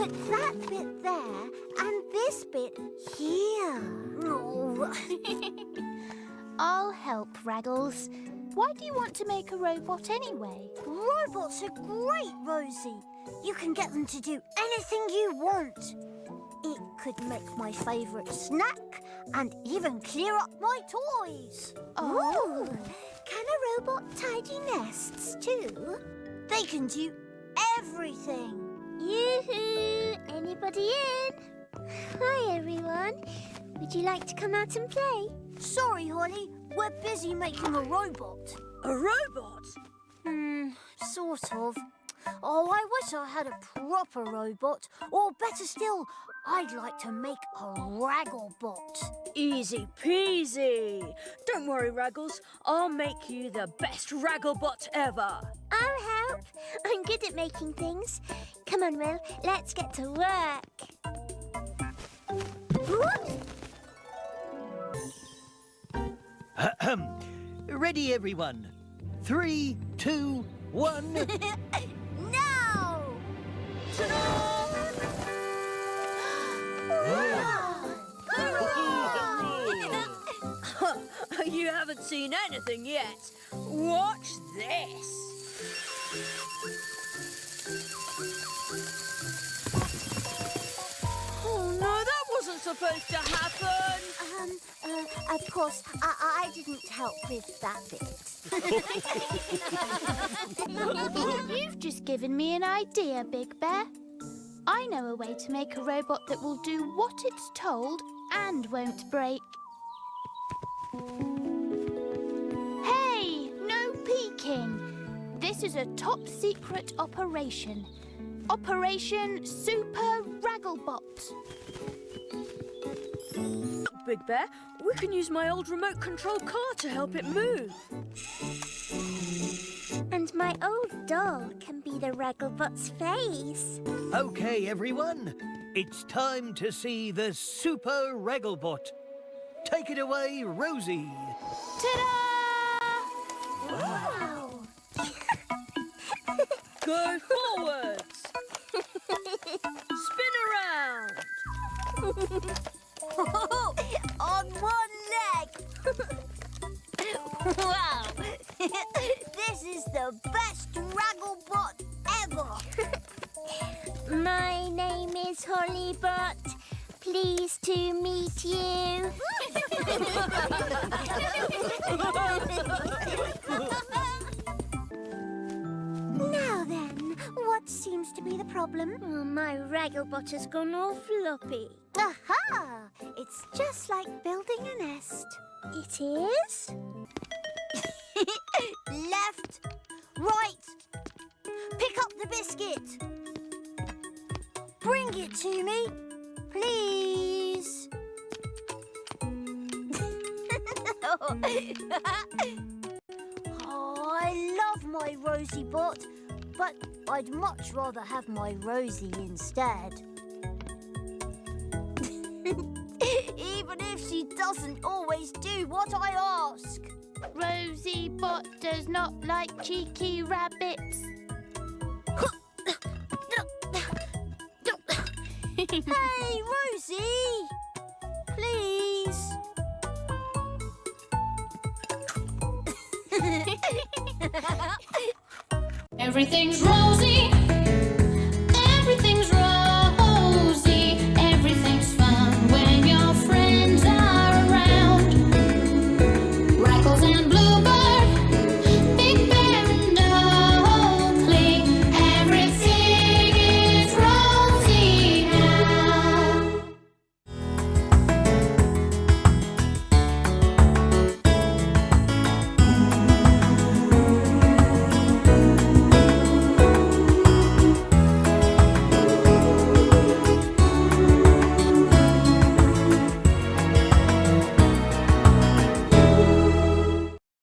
put that bit there and this bit here. Oh. I'll help, Raggles. Why do you want to make a robot anyway? Robots are great, Rosie. You can get them to do anything you want. It could make my favourite snack and even clear up my toys. Oh. Ooh. Can a robot tidy nests too? They can do everything. Yoo-hoo! Anybody in? Hi, everyone. Would you like to come out and play? Sorry, Holly. We're busy making a robot. A robot? Sort of. Oh, I wish I had a proper robot. Or better still, I'd like to make a Ragglebot. Easy peasy. Don't worry, Raggles. I'll make you the best Ragglebot ever. I'll help. I'm good at making things. Come on, Will. Let's get to work. Ready, everyone? 3, 2, 1. Now! You haven't seen anything yet. Watch this. Oh, no, that wasn't supposed to happen. Of course, I didn't help with that bit. You've just given me an idea, Big Bear. I know a way to make a robot that will do what it's told and won't break. Hey, no peeking. This is a top-secret operation. Operation Super Ragglebot. Big Bear, we can use my old remote control car to help it move. And my old doll can be the Ragglebot's face. OK, everyone. It's time to see the Super Ragglebot. Take it away, Rosie. Ta-da! Wow! Go forwards. Spin around. On one leg! Wow! This is the best Ragglebot ever! My name is Hollybot. Pleased to meet you. Now then, what seems to be the problem? Oh, my Ragglebot has gone all floppy. Aha! It's just like building a nest. It is? Left, right. Pick up the biscuit. Bring it to me, please. Oh, I love my Rosie bot, but I'd much rather have my Rosie instead. Even if she doesn't always do what I ask. Rosie Bot does not like cheeky rabbits. Hey, Rosie! Please. Everything's rosy.